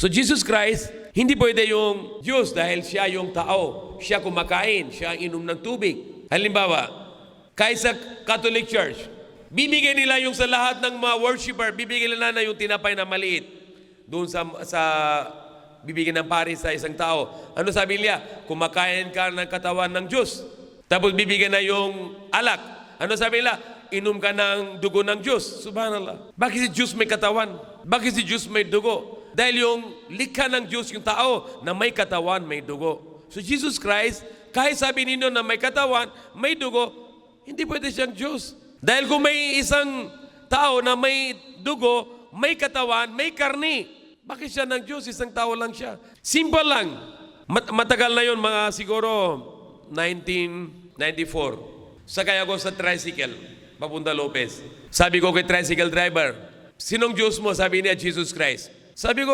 So Jesus Christ, hindi pwede yung Diyos dahil siya yung tao. Siya kumakain, siya ang inom ng tubig. Halimbawa, kahit sa Catholic Church, bibigyan nila yung sa lahat ng mga worshiper, bibigyan nila na yung tinapay na maliit. Doon sa bibigyan ng pari sa isang tao. Ano sabi niya? Kumakain ka ng katawan ng Diyos. Tapos bibigyan na yung alak. Ano sabi nila? Inom ka ng dugo ng Diyos. Subhanallah. Bakit si Diyos may katawan? Bakit si Diyos may dugo? Dahil yung likha ng Diyos, yung tao na may katawan, may dugo. So Jesus Christ, kahit sabi ninyo na may katawan, may dugo, hindi pwede siyang Diyos. Dahil kung may isang tao na may dugo, may katawan, may karni, bakit siya ng Diyos? Isang tao lang siya. Simple lang. Matagal na yun, mga siguro 1994. Sakay ako sa tricycle, papunta Lopez. Sabi ko kay tricycle driver, sinong Diyos mo? Sabi niya, Jesus Christ. Sabi ko,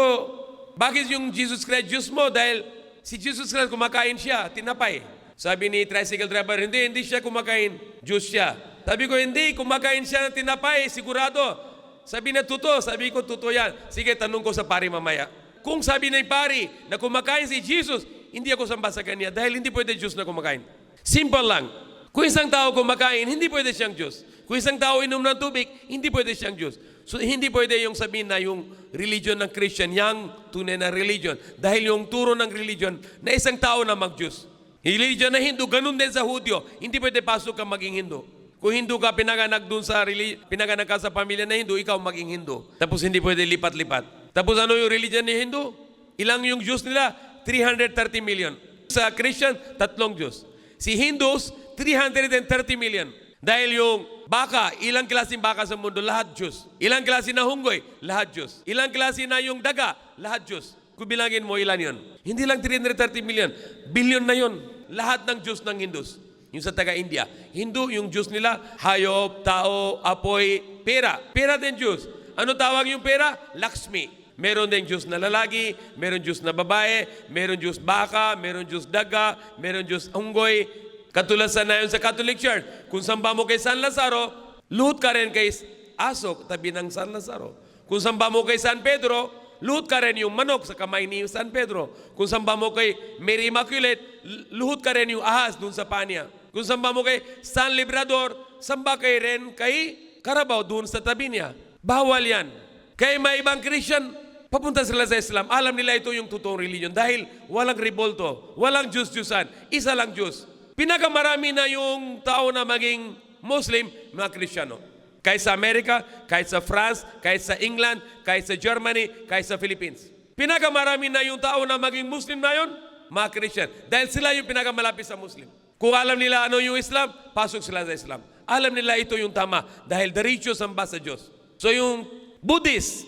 bakit yung Jesus Christ Diyos mo? Dahil si Jesus Christ kumakain siya, tinapay. Sabi ni tricycle driver, hindi siya kumakain, Diyos siya. Sabi ko, hindi, kumakain siya ng tinapay, sigurado. Sabi na, totoo. Sabi ko, totoo yan. Sige, tanong ko sa pari mamaya. Kung sabi ng pari na kumakain si Jesus, hindi ako samba sa kanya dahil hindi pwede Diyos na kumakain. Simple lang. Kung isang tao kumakain, hindi pwede siyang Diyos. Kung isang tao inom ng tubig, hindi pwede siyang Diyos. So, hindi pwede yung sabihin na yung religion ng Christian, yung tunay na religion. Dahil yung turo ng religion na isang tao na mag-Diyos. Religion na Hindu, ganun din sa Hudyo. Hindi pwede pasok ka maging Hindu. Kung Hindu ka, pinanganak dun sa pinanganak ka sa pamilya na Hindu, ikaw maging Hindu. Tapos hindi pwede lipat-lipat. Tapos ano yung religion ni Hindu? Ilang yung Diyos nila? 330 million. Sa Christian, 3 Diyos. Si Hindus, 330 million. Dahil yung baka, ilang klaseng baka sa mundo, lahat Diyos. Ilang klase na hunggoy, lahat Diyos. Ilang klase na yung daga, lahat Diyos. Kung bilangin mo, ilan yun? Hindi lang 330 million, billion na yun. Lahat ng Diyos ng Hindus. Yung sa taga-India. Hindu, yung Diyos nila, hayop, tao, apoy, pera. Pera din Diyos. Ano tawag yung pera? Lakshmi. Meron din Diyos na lalaki, meron Diyos na babae, meron Diyos baka, meron Diyos daga, meron Diyos unggoy. Katulad sa nayon sa Catholic Church, kung samba mo kay San Lazaro, luhod ka rin kay aso, tabi ng San Lazaro. Kung samba mo kay San Pedro, luhod ka rin yung manok sa kamay ni San Pedro. Kung samba mo kay Mary Immaculate, luhod ka rin yung ahas dun sa panya. Kung samba mo kay San Librador, samba kay rin kay Carabao dun sa tabi niya. Bawal yan. Kaya may ibang Christian, papunta sila sa Islam. Alam nila ito yung totoong religion dahil walang revolto, walang Diyos-Diyusan, isa lang Diyos. Pinakamarami na yung tao na maging Muslim, mga Kristiyano. Kahit sa Amerika, kahit sa France, kahit sa England, kahit sa Germany, kahit sa Philippines. Pinakamarami na yung tao na maging Muslim na yun, mga Christian. Dahil sila yung pinakamalapit sa Muslim. Kung alam nila ano yung Islam, pasok sila sa Islam. Alam nila ito yung tama dahil diretso samba sa Diyos. So yung Buddhist,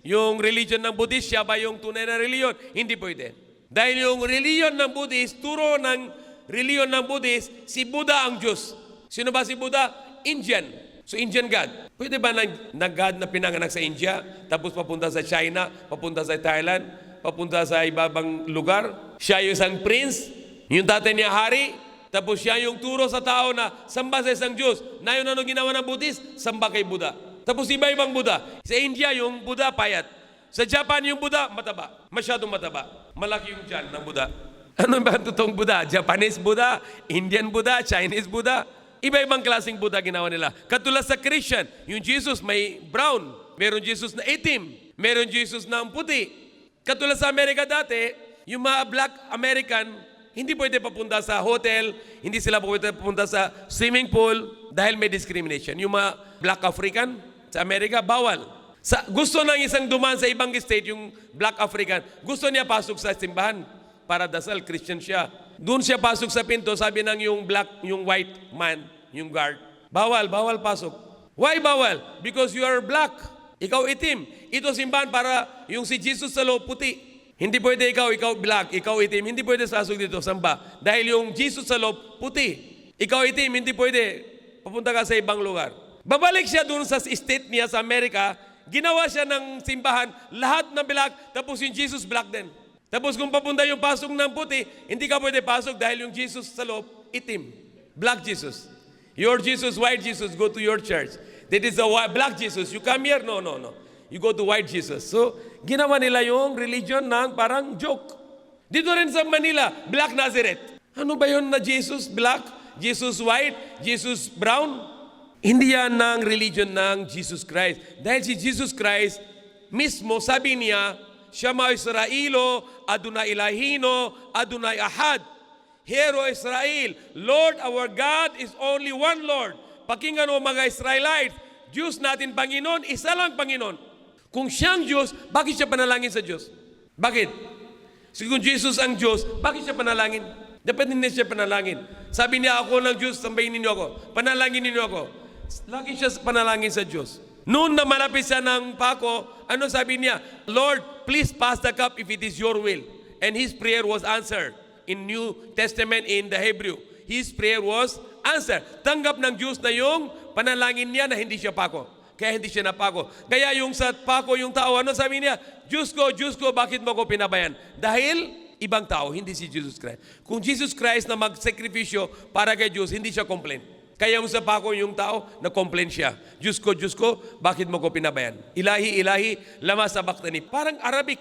yung religion ng Buddhist, siya ba yung tunay na religion? Hindi pwede. Dahil yung religion ng Buddhist, turo ng religion ng Buddhist, si Buddha ang Diyos. Sino ba si Buddha? Indian. So Indian God. Pwede ba na God na pinanganak sa India, tapos papunta sa China, papunta sa Thailand, papunta sa ibabang lugar? Siya yung isang prince, yung tatay niya hari, tapos siya yung turo sa tao na samba sa isang Diyos. Na yun ano ginawa ng Buddhist? Samba kay Buddha. Tapos iba-ibang Buddha. Sa India, yung Buddha payat. Sa Japan, yung Buddha mataba. Masyadong mataba. Malaki yung tiyan ng Buddha. Ano ba ang totoong Buddha? Japanese Buddha, Indian Buddha, Chinese Buddha. Iba-ibang klaseng Buddha ginawa nila. Katulad sa Christian, yung Jesus may brown. Meron Jesus na itim. Meron Jesus na puti. Katulad sa Amerika dati, yung mga black American, hindi pwede papunta sa hotel, hindi sila pwede papunta sa swimming pool dahil may discrimination. Yung mga black African sa Amerika, bawal. Gusto ng isang duman sa ibang state, yung black African, gusto niya pasok sa simbahan para dasal, Christian siya. Doon siya pasok sa pinto, sabi ng yung white man, yung guard, bawal pasok. Why bawal? Because you are black. Ikaw itim. Ito simbahan para yung si Jesus sa loob puti. Hindi pwede ikaw black, ikaw itim. Hindi pwede pasok dito, samba. Dahil yung Jesus sa loob puti. Ikaw itim, hindi pwede. Papunta ka sa ibang lugar. Babalik siya doon sa state niya sa Amerika, ginawa siya ng simbahan, lahat na black, tapos yung Jesus black din. Tapos kung papunta yung pasok ng puti, hindi ka pwede pasok dahil yung Jesus sa loob, itim. Black Jesus. Your Jesus, white Jesus, go to your church. That is a black Jesus. You come here? No. You go to white Jesus. So, ginawa nila yung religion ng parang joke. Dito rin sa Manila, Black Nazareth. Ano ba yun na Jesus black, Jesus white, Jesus brown? Hindi yan ng religion ng Jesus Christ. Dahil si Jesus Christ mismo, sabi niya, Shema Israelo, Adonai Ilahino, Adonai Ahad. Hear, O Israel, Lord our God is only one Lord. Pakinggan mo mga Israelites, Diyos natin Panginoon, isa lang Panginoon. Kung siyang Diyos, bakit siya panalangin sa Diyos? Bakit? So kung Jesus ang Diyos, bakit siya panalangin? Dapat hindi siya panalangin. Sabi niya, ako ng Diyos, sambahin ninyo ako. Panalangin ninyo ako. Lagi siya panalangin sa Diyos. Noon na malapit siya ng pako, ano sabi niya? Lord, please pass the cup if it is your will. And his prayer was answered. In New Testament, in the Hebrew, his prayer was answered. Tanggap ng Diyos na yung panalangin niya na hindi siya pako. Kaya hindi siya napako. Kaya yung sa pako yung tao, ano sabi niya? Diyos ko, bakit mo ko pinabayan? Dahil ibang tao, hindi si Jesus Christ. Kung Jesus Christ na magsakripisyo para kay Diyos, hindi siya complain. Kaya yung sa pako yung tao, na-complain siya. Diyos ko, bakit mo ko pinabayan? Ilahi, lama sa baktani. Parang Arabic.